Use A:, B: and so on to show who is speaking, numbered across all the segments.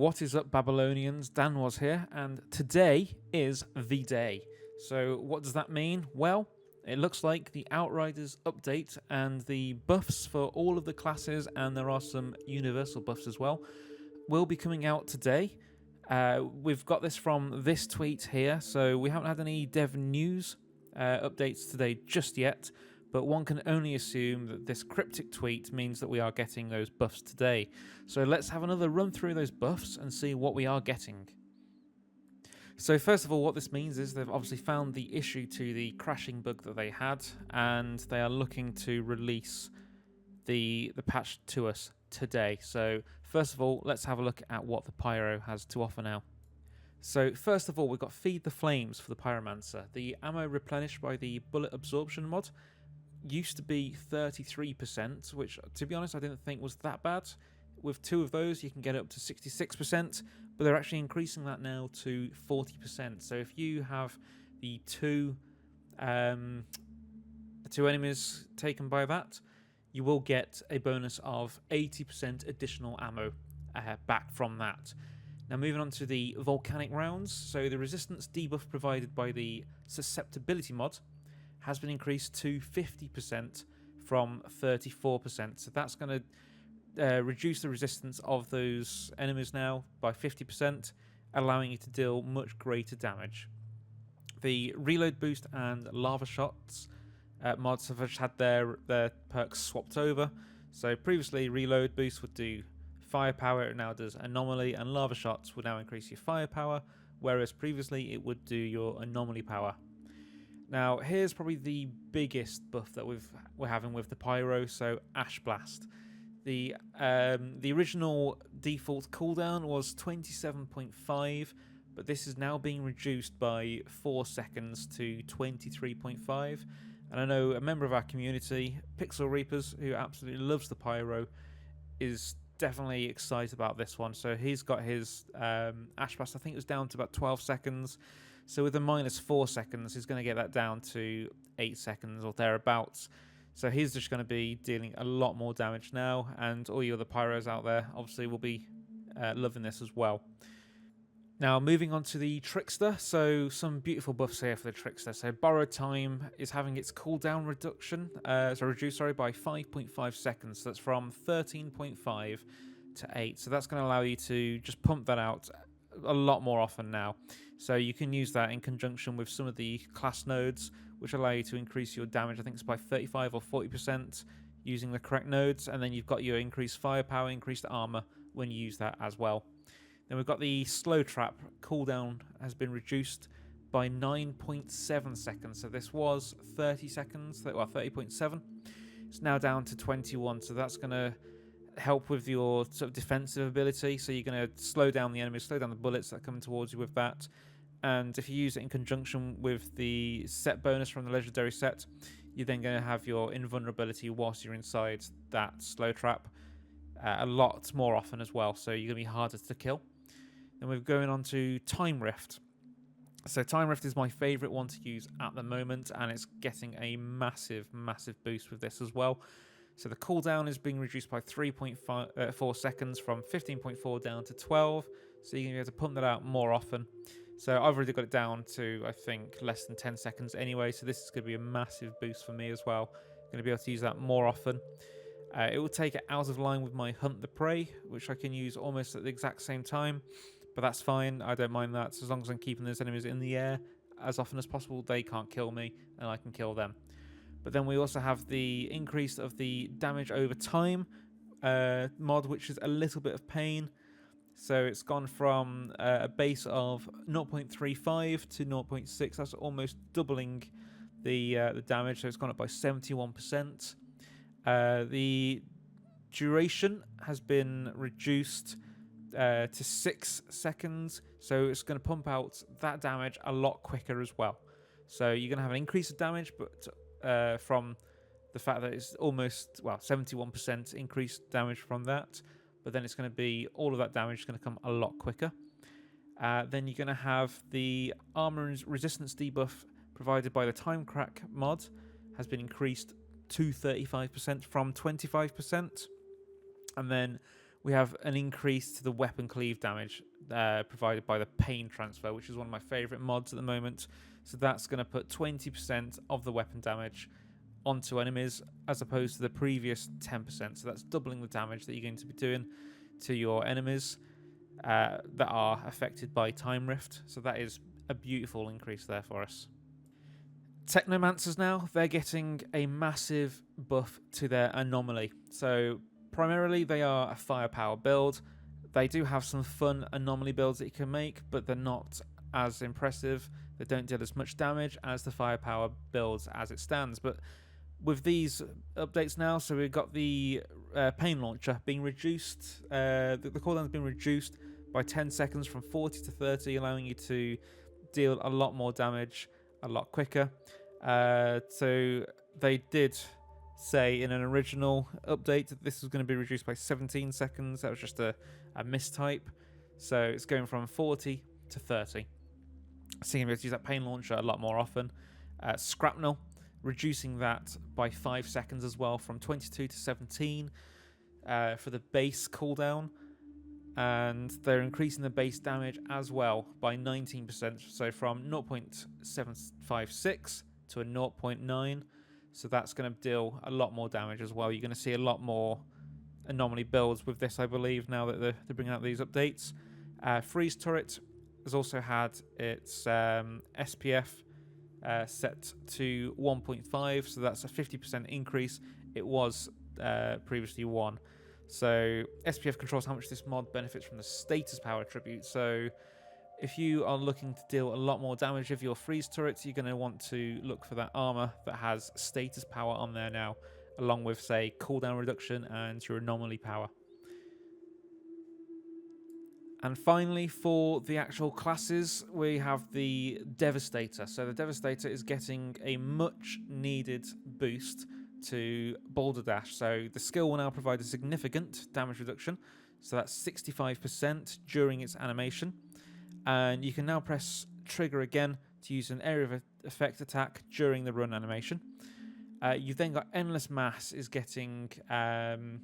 A: What is up, Babylonians? Dan was here, and today is the day. So what does that mean? Well, it looks like the Outriders update and the buffs for all of the classes, and there are some universal buffs as well, will be coming out today. We've got this from this tweet here, so we haven't had any dev news updates today just yet, but one can only assume that this cryptic tweet means that we are getting those buffs today. So let's have another run through those buffs and see what we are getting. So first of all, what this means is they've obviously found the issue to the crashing bug that they had, and they are looking to release the patch to us today. So first of all, let's have a look at what the Pyro has to offer now. So first of all, we've got Feed the Flames for the Pyromancer. The ammo replenished by the bullet absorption mod used to be 33%, which to be honest I didn't think was that bad. With two of those you can get up to 66%, but they're actually increasing that now to 40%. So if you have the two enemies taken by that, you will get a bonus of 80% additional ammo back from that. Now moving on to the volcanic rounds, so the resistance debuff provided by the susceptibility mod has been increased to 50% from 34%. So that's going to reduce the resistance of those enemies now by 50%, allowing you to deal much greater damage. The reload boost and lava shots mods have just had their perks swapped over. So previously reload boost would do firepower, it now does anomaly, and lava shots would now increase your firepower, whereas previously it would do your anomaly power. Now, here's probably the biggest buff that we're having with the Pyro, so Ash Blast. The original default cooldown was 27.5, but this is now being reduced by 4 seconds to 23.5. And I know a member of our community, Pixel Reapers, who absolutely loves the Pyro, is definitely excited about this one. So he's got his Ash Blast, I think it was down to about 12 seconds. So with a minus 4 seconds, he's going to get that down to 8 seconds or thereabouts. So he's just going to be dealing a lot more damage now, and all you other Pyros out there obviously will be loving this as well. Now moving on to the Trickster, so some beautiful buffs here for the Trickster. So Borrowed Time is having its cooldown reduced by 5.5 seconds. So that's from 13.5 to 8. So that's going to allow you to just pump that out a lot more often now. So you can use that in conjunction with some of the class nodes, which allow you to increase your damage. I think it's by 35 or 40% using the correct nodes, and then you've got your increased firepower, increased armor when you use that as well. Then we've got the Slow Trap cooldown has been reduced by 9.7 seconds. So this was 30 seconds, well 30.7. It's now down to 21. So that's going to help with your sort of defensive ability. So you're going to slow down the enemies, slow down the bullets that are coming towards you with that. And if you use it in conjunction with the set bonus from the legendary set, you're then going to have your invulnerability whilst you're inside that slow trap a lot more often as well. So you're going to be harder to kill. Then we're going on to Time Rift. So Time Rift is my favourite one to use at the moment, and it's getting a massive boost with this as well. So the cooldown is being reduced by 3.4 seconds from 15.4 down to 12. So you're going to be able to pump that out more often. So I've already got it down to, I think, less than 10 seconds anyway. So this is going to be a massive boost for me as well. Going to be able to use that more often. It will take it out of line with my Hunt the Prey, which I can use almost at the exact same time. But that's fine. I don't mind that. So as long as I'm keeping those enemies in the air as often as possible, they can't kill me and I can kill them. But then we also have the increase of the damage over time mod, which is a little bit of pain. So it's gone from a base of 0.35 to 0.6. That's almost doubling the damage. So it's gone up by 71%. The duration has been reduced to 6 seconds. So it's going to pump out that damage a lot quicker as well. So you're going to have an increase of damage, but from the fact that it's almost 71% increased damage from that, but then it's going to be all of that damage is going to come a lot quicker. Then you're going to have the armor resistance debuff provided by the Time Crack mod has been increased to 35% from 25%, and then We have an increase to the weapon cleave damage provided by the pain transfer, which is one of my favourite mods at the moment. So that's going to put 20% of the weapon damage onto enemies as opposed to the previous 10%. So that's doubling the damage that you're going to be doing to your enemies that are affected by Time Rift. So that is a beautiful increase there for us. Technomancers now, they're getting a massive buff to their anomaly. So primarily they are a firepower build. They do have some fun anomaly builds that you can make, but they're not as impressive. They don't deal as much damage as the firepower builds as it stands. But with these updates now, so we've got the pain launcher being reduced. The cooldown's been reduced by 10 seconds from 40 to 30, allowing you to deal a lot more damage a lot quicker. So they did say in an original update that this was going to be reduced by 17 seconds. That was just a mistype. So it's going from 40 to 30. So you're going to be able to use that pain launcher a lot more often. Scrapnel, reducing that by 5 seconds as well, from 22 to 17 for the base cooldown. And they're increasing the base damage as well by 19%. So from 0.756 to a 0.9. So that's going to deal a lot more damage as well. You're going to see a lot more anomaly builds with this, I believe, now that they're bringing out these updates. Freeze Turret has also had its SPF set to 1.5, so that's a 50% increase. It was previously 1. So SPF controls how much this mod benefits from the status power attribute. So if you are looking to deal a lot more damage with your freeze turrets, you're going to want to look for that armor that has status power on there now, along with, say, cooldown reduction and your anomaly power. And finally, for the actual classes, we have the Devastator. So the Devastator is getting a much needed boost to Boulder Dash. So the skill will now provide a significant damage reduction. So that's 65% during its animation. And you can now press trigger again to use an area of effect attack during the run animation. You've then got Endless Mass is getting an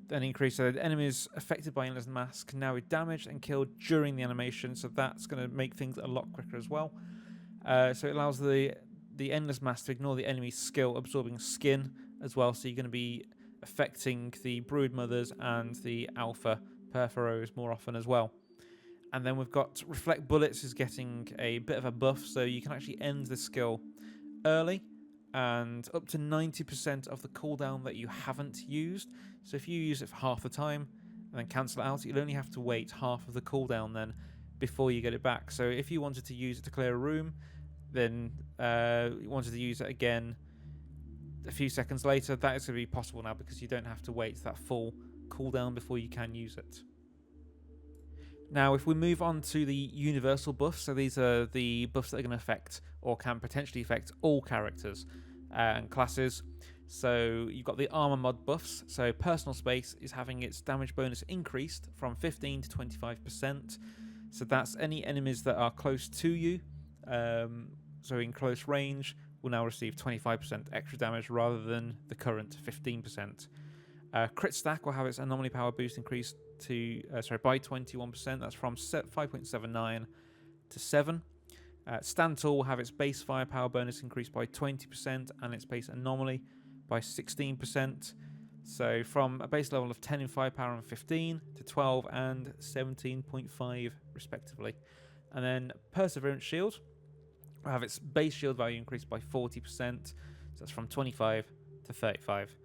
A: increase. So the enemies affected by Endless Mass can now be damaged and killed during the animation. So that's going to make things a lot quicker as well. So it allows the Endless Mass to ignore the enemy's skill absorbing skin as well. So you're going to be affecting the Brood Mothers and the Alpha Perforos more often as well. And then we've got Reflect Bullets is getting a bit of a buff, so you can actually end the skill early and up to 90% of the cooldown that you haven't used. So if you use it for half the time and then cancel it out, you'll only have to wait half of the cooldown then before you get it back. So if you wanted to use it to clear a room, then you wanted to use it again a few seconds later, that is going to be possible now because you don't have to wait that full cooldown before you can use it. Now, if we move on to the universal buffs, so these are the buffs that are going to affect or can potentially affect all characters and classes. So you've got the armor mod buffs. So personal space is having its damage bonus increased from 15 to 25%. So that's any enemies that are close to you, so in close range, will now receive 25% extra damage rather than the current 15%. Crit stack will have its anomaly power boost increased to by 21%. That's from 5.79 to 7. Stand Tall will have its base firepower bonus increased by 20% and its base anomaly by 16%. So from a base level of 10 in firepower and 15 to 12 and 17.5 respectively. And then Perseverance Shield will have its base shield value increased by 40%. So that's from 25 to 35.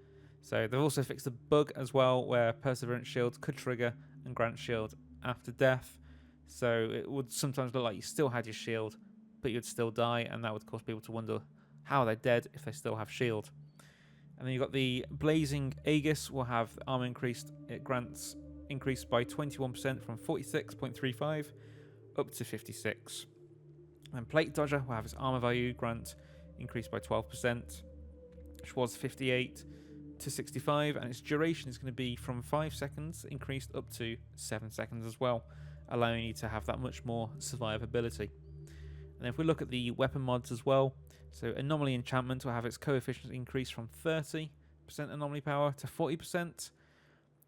A: So they've also fixed a bug as well where Perseverance Shield could trigger and grant shield after death. So it would sometimes look like you still had your shield, but you'd still die, and that would cause people to wonder how they're dead if they still have shield. And then you've got the Blazing Aegis will have armor increased. It grants increased by 21% from 46.35 up to 56. And Plate Dodger will have its armor value grant increased by 12%, which was 58 to 65, and its duration is going to be from 5 seconds increased up to 7 seconds as well, allowing you to have that much more survivability. And if we look at the weapon mods as well, so Anomaly Enchantment will have its coefficient increased from 30% anomaly power to 40%.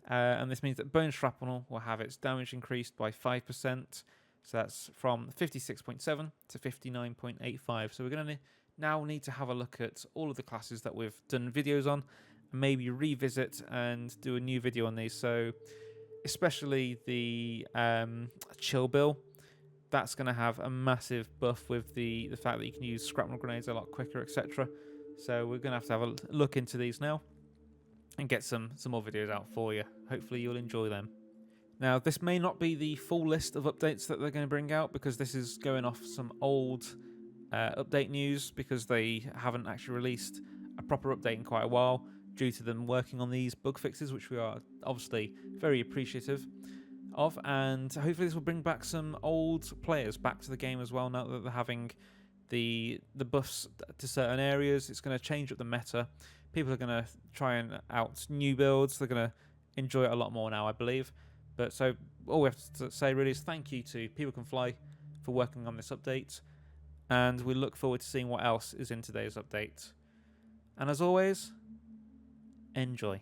A: And this means that bone shrapnel will have its damage increased by 5%. So that's from 56.7 to 59.85. So we're going to now need to have a look at all of the classes that we've done videos on, and maybe revisit and do a new video on these. So especially the chill bill, that's going to have a massive buff with the fact that you can use shrapnel grenades a lot quicker, etc. So we're going to have a look into these now and get some more videos out for you. Hopefully you'll enjoy them. Now, this may not be the full list of updates that they're going to bring out, because this is going off some old update news, because they haven't actually released a proper update in quite a while due to them working on these bug fixes, which we are obviously very appreciative of. And hopefully this will bring back some old players back to the game as well, now that they're having the buffs to certain areas. It's going to change up the meta. People are going to try out new builds. They're going to enjoy it a lot more now, I believe. But so all we have to say really is thank you to People Can Fly for working on this update, and we look forward to seeing what else is in today's update. And as always, enjoy.